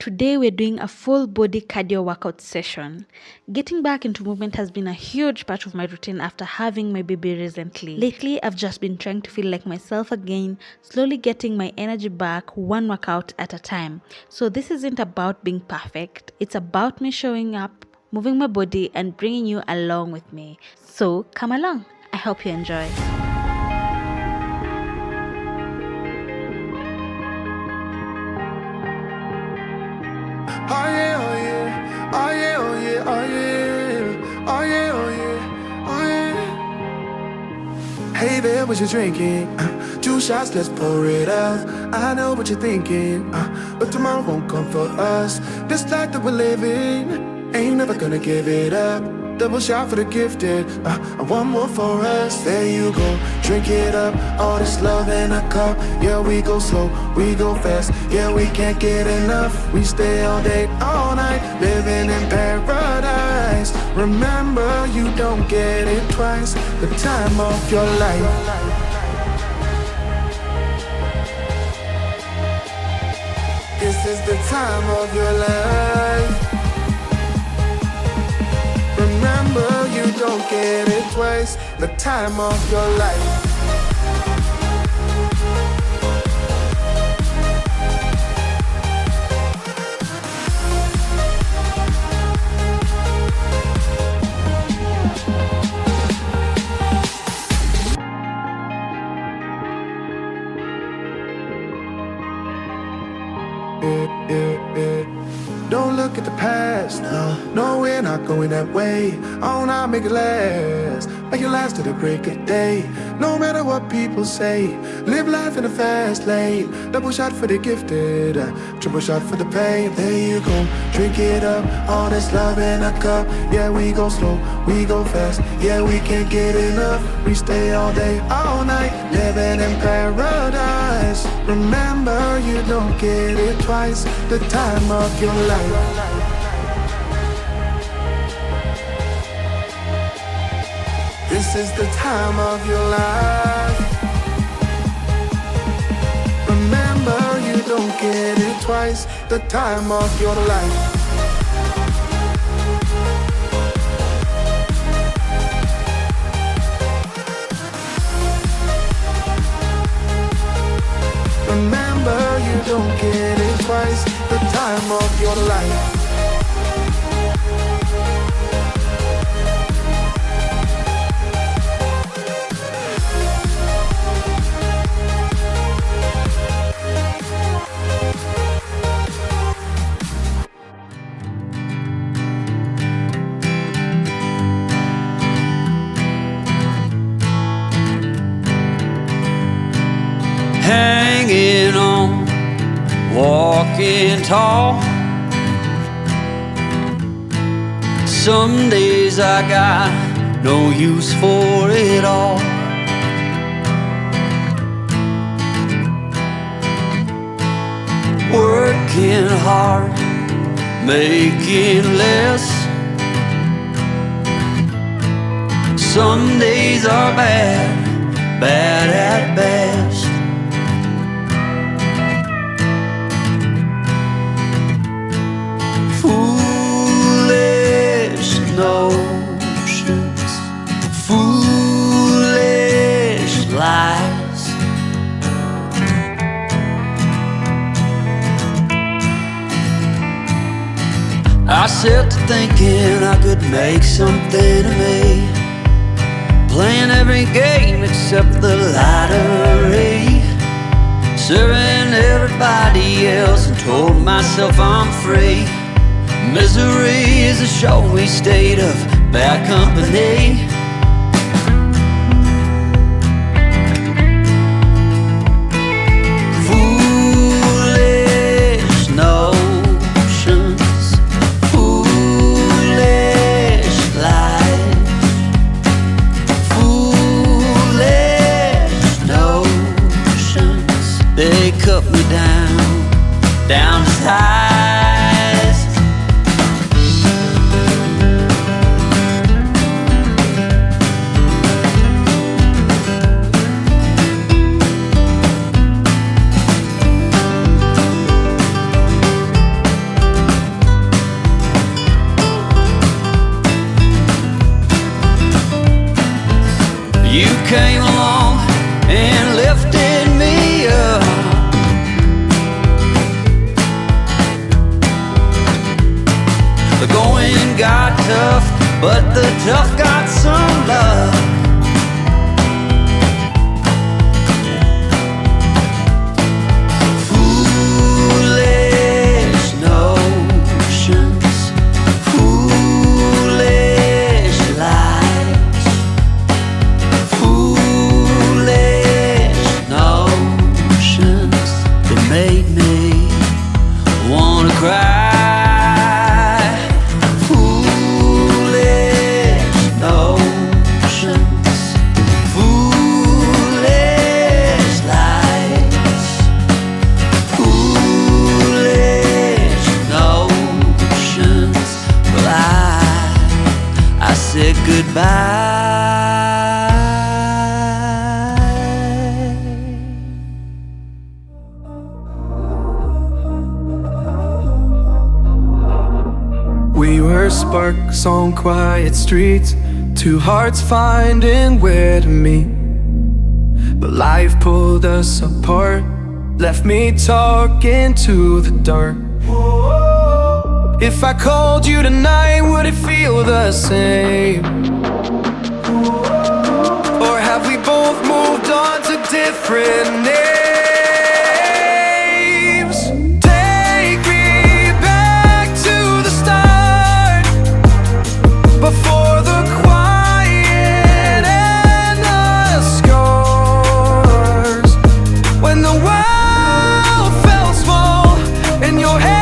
Today we're doing a full body cardio workout session. Getting back into movement has been a huge part of my routine after having my baby recently. Lately, I've just been trying to feel like myself again, slowly getting my energy back one workout at a time. So this isn't about being perfect. It's about me showing up, moving my body, and bringing you along with me. So come along. I hope you enjoy. Oh yeah, oh yeah, oh yeah, oh yeah, oh yeah, oh yeah, oh yeah, oh yeah. Hey there, what you drinking? 2 shots, let's pour it out. I know what you're thinking, but tomorrow won't come for us. This life that we're living, ain't never gonna give it up. Double shot for the gifted, and one more for us. There you go, drink it up. All this love in a cup. Yeah, we go slow, we go fast. Yeah, we can't get enough. We stay all day, all night, living in paradise. Remember, you don't get it twice. The time of your life. This is the time of your life. Remember, you don't get it twice. The time of your life. Don't look at the past, no, we're not going that way. Oh, now make it last, make it last to the break of day. No matter what people say, live life in a fast lane. Double shot for the gifted, triple shot for the pain. There you go, drink it up, all this love in a cup. Yeah, we go slow, we go fast. Yeah, we can't get enough. We stay all day, all night, living in paradise. Remember, you don't get it twice. The time of your life. This is the time of your life. Remember, you don't get it twice. The time of your life. Remember, you don't get it twice. The time of your life. Hanging on, walking tall. Some days I got no use for it all. Working hard, making less. Some days are bad, bad at best. Notions, foolish lies. I set to thinking I could make something of me, playing every game except the lottery, serving everybody else and told myself I'm free. Misery is a showy state of bad company. Foolish notions, foolish lies. Foolish notions, they cut me down to size. You came along and lifted me up. The going got tough, but the tough got some love. Foolish notions, foolish lies, foolish notions that made me wanna cry. Said goodbye. We were sparks on quiet streets, two hearts finding where to meet. But life pulled us apart, left me talking to the dark. If I called you tonight, would it feel the same? Or have we both moved on to different names? Take me back to the start, before the quiet and the scars. When the world felt small in your hands,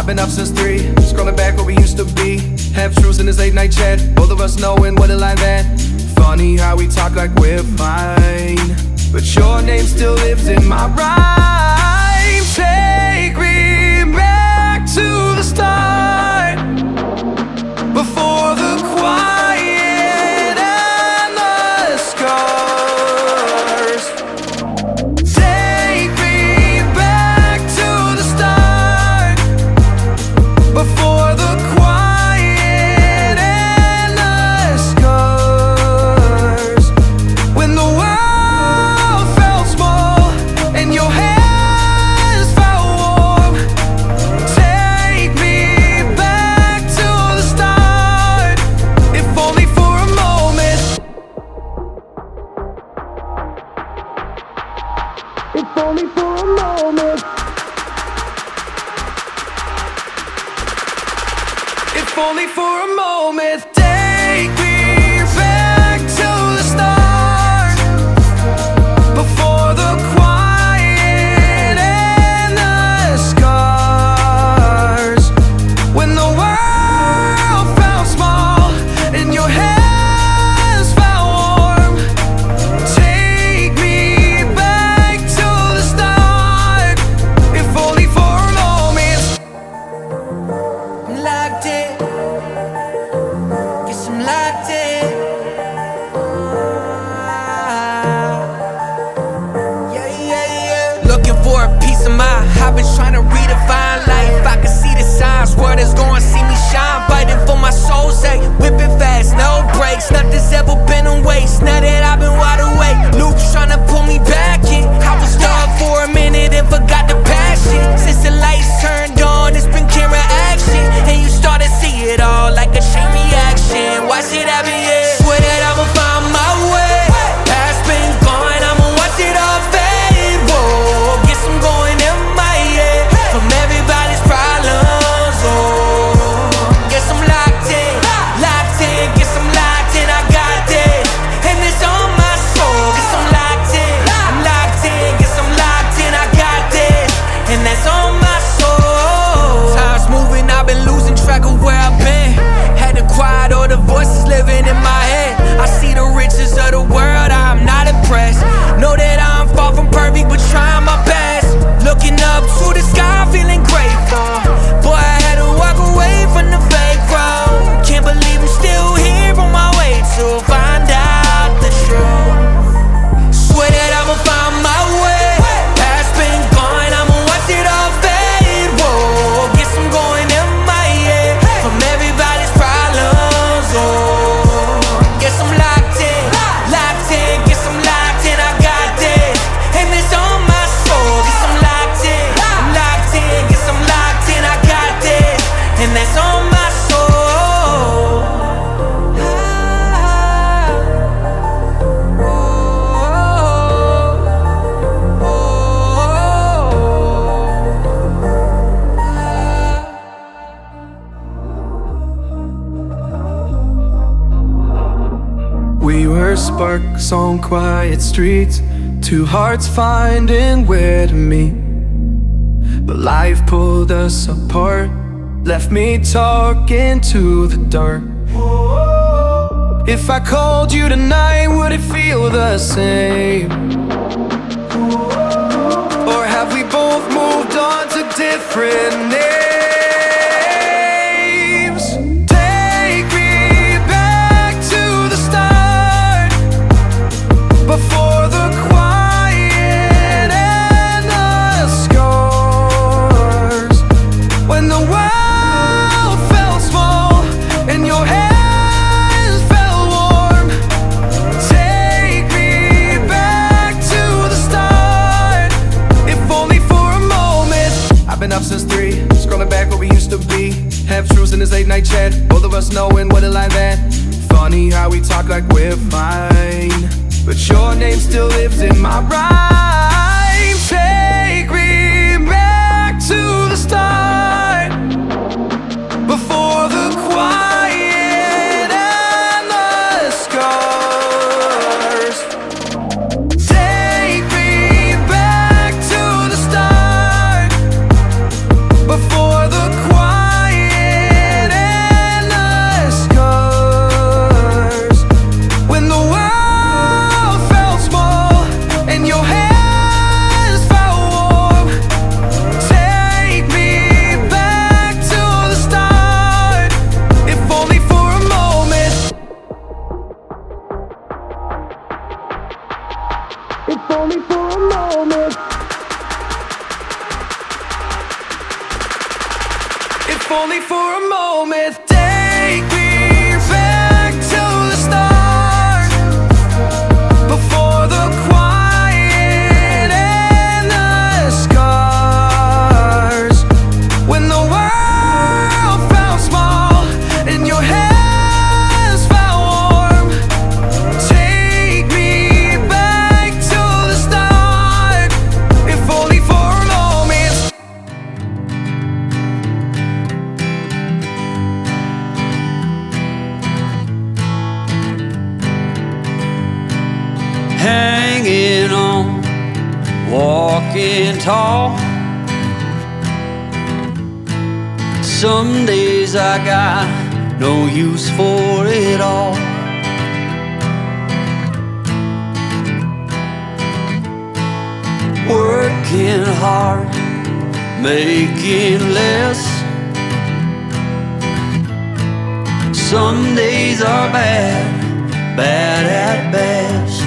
been up since 3, scrolling back where we used to be. Half truths in this late night chat, both of us knowing what it like that. Funny how we talk like we're fine, but your name still lives in my rhyme. Take me back to the start, before the quiet and the scars. Take me back to the start, before the quiet and the scars. When the world felt small and your hands felt warm. Take me back to the start, if only for a moment. If only for a moment. If only for a moment. Take me back to the start, before the quiet and the scars. When the world felt small and your hands felt warm. Take me back to the start, if only for a moment. I'm locked in, guess I'm locked in. Yeah, yeah, yeah. Looking for a piece of mind, I've been trying to redefine life. I can see the signs, word is gonna see me shine. Fighting for my soul's sake, whipping fast, no brakes. Nothing's ever been a waste, now that I've been wide awake. Luke's trying to pull me back in. I was stuck for a minute and forgot the passion. Since the lights turned on, it's been camera action, and you start to see it all like a chain reaction. Watch it happen, yeah. Swear that I'ma find my way. Past been gone, I'ma watch it all fade. Whoa, guess I'm going MIA from everybody's problems. Oh, guess I'm locked in, guess I'm locked in. I got this, and it's on my soul. Guess I'm locked in, guess I'm locked in. I got this, and that's on my soul. Time's moving, I've been losing track of where I've been. Had to quiet all the voices living in my head. We were sparks on quiet streets, two hearts finding where to meet. But life pulled us apart, left me talking to the dark. If I called you tonight, would it feel the same? Or have we both moved on to different names? Take me back to the start, before the quiet and the scars. When the world felt small and your hands felt warm. Take me back to the start, if only for a moment. I've been up since 3, scrolling back what we used to be. Half truths in this late night chat, both of us knowing what it like that. Funny how we talk like we're fine, but your name still lives in my rhyme. Take me back to the start, before the quiet and the scars. Take me back to the start, before the quiet and the scars. When the world felt small and your hands felt warm. Take me back to the start, if only for a moment. If only for a moment. If only for a moment. Take me back to the start, before the quiet and the scars. When the world felt small and your hands felt warm. Take me back to the start, if only for a moment. Hanging on, walking tall. Some days I got no use for it all. Working hard, making less. Some days are bad, bad at best.